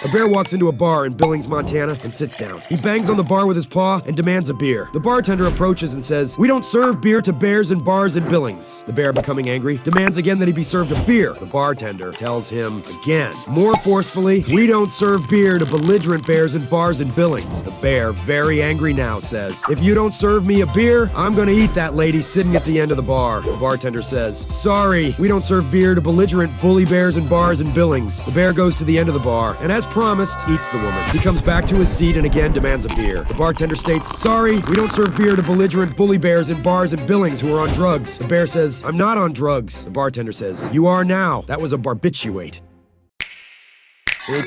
A bear walks into a bar in Billings, Montana, and sits down. He bangs on the bar with his paw and demands a beer. The bartender approaches and says, "We don't serve beer to bears in bars in Billings." The bear, becoming angry, demands again that he be served a beer. The bartender tells him again, more forcefully, "We don't serve beer to belligerent bears in bars in Billings." The bear, very angry now, says, "If you don't serve me a beer, I'm gonna eat that lady sitting at the end of the bar." The bartender says, "Sorry, we don't serve beer to belligerent bully bears in bars in Billings." The bear goes to the end of the bar, and as promised, eats the woman. He comes back to his seat and again demands a beer. The bartender states, "Sorry, we don't serve beer to belligerent bully bears in bars in Billings who are on drugs." The bear says, "I'm not on drugs." The bartender says, "You are now. That was a barbiturate."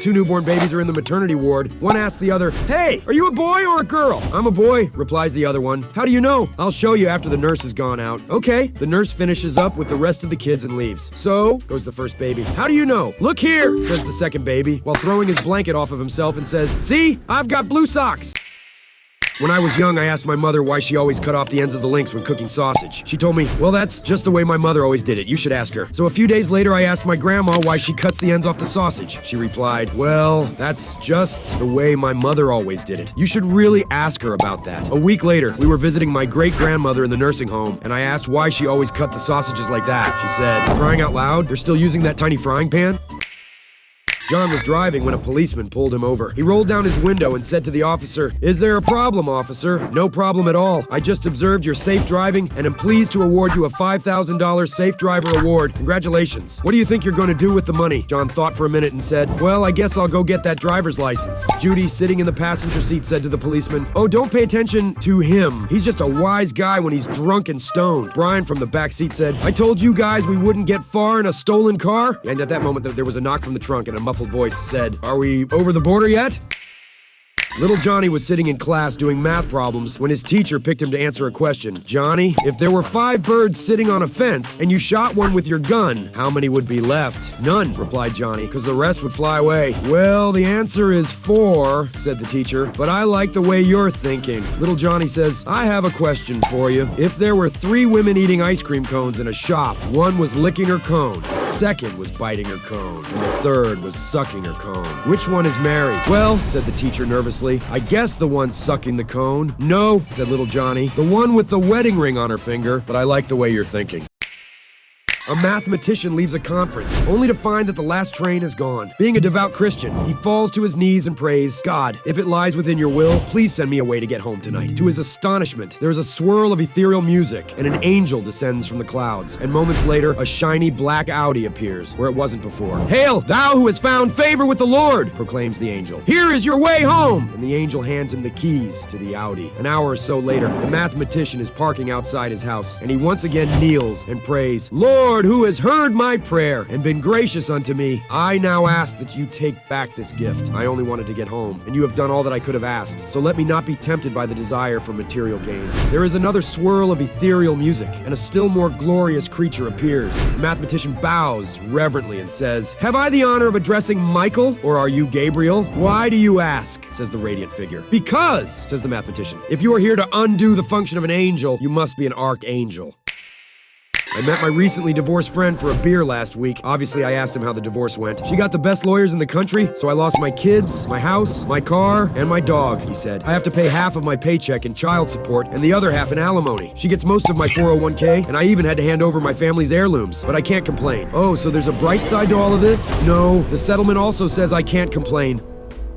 Two newborn babies are in the maternity ward. One asks the other, "Hey, are you a boy or a girl?" "I'm a boy," replies the other one. "How do you know?" "I'll show you after the nurse has gone out." "Okay." The nurse finishes up with the rest of the kids and leaves. "So," goes the first baby, "how do you know?" "Look here," says the second baby, while throwing his blanket off of himself and says, "See, I've got blue socks." When I was young, I asked my mother why she always cut off the ends of the links when cooking sausage. She told me, "Well, that's just the way my mother always did it. You should ask her." So a few days later, I asked my grandma why she cuts the ends off the sausage. She replied, "Well, that's just the way my mother always did it. You should really ask her about that." A week later, we were visiting my great-grandmother in the nursing home, and I asked why she always cut the sausages like that. She said, "Crying out loud, they're still using that tiny frying pan?" John was driving when a policeman pulled him over. He rolled down his window and said to the officer, "Is there a problem, officer?" "No problem at all. I just observed your safe driving and am pleased to award you a $5,000 Safe Driver Award. Congratulations. What do you think you're going to do with the money?" John thought for a minute and said, "Well, I guess I'll go get that driver's license." Judy, sitting in the passenger seat, said to the policeman, "Oh, don't pay attention to him. He's just a wise guy when he's drunk and stoned." Brian from the back seat said, "I told you guys we wouldn't get far in a stolen car." And at that moment, there was a knock from the trunk and a muffled voice said, "Are we over the border yet?" Little Johnny was sitting in class doing math problems when his teacher picked him to answer a question. "Johnny, if there were 5 birds sitting on a fence and you shot one with your gun, how many would be left?" "None," replied Johnny, "because the rest would fly away." "Well, the answer is 4, said the teacher, "but I like the way you're thinking." Little Johnny says, "I have a question for you. If there were 3 women eating ice cream cones in a shop, one was licking her cone, the second was biting her cone, and the third was sucking her cone, which one is married?" "Well," said the teacher nervously, "I guess the one sucking the cone." "No," said little Johnny, "the one with the wedding ring on her finger, but I like the way you're thinking." A mathematician leaves a conference, only to find that the last train is gone. Being a devout Christian, he falls to his knees and prays, "God, if it lies within your will, please send me a way to get home tonight." To his astonishment, there is a swirl of ethereal music, and an angel descends from the clouds, and moments later, a shiny black Audi appears, where it wasn't before. "Hail, thou who has found favor with the Lord," proclaims the angel. "Here is your way home!" And the angel hands him the keys to the Audi. An hour or so later, the mathematician is parking outside his house, and he once again kneels and prays, "Lord, who has heard my prayer and been gracious unto me, I now ask that you take back this gift. I only wanted to get home, and you have done all that I could have asked. So let me not be tempted by the desire for material gains." There is another swirl of ethereal music, and a still more glorious creature appears. The mathematician bows reverently and says, "Have I the honor of addressing Michael, or are you Gabriel?" "Why do you ask?" says the radiant figure. "Because," says the mathematician, "if you are here to undo the function of an angel, you must be an archangel." I met my recently divorced friend for a beer last week. Obviously, I asked him how the divorce went. "She got the best lawyers in the country, so I lost my kids, my house, my car, and my dog," he said. "I have to pay half of my paycheck in child support and the other half in alimony. She gets most of my 401k, and I even had to hand over my family's heirlooms, but I can't complain." "Oh, so there's a bright side to all of this?" "No, the settlement also says I can't complain."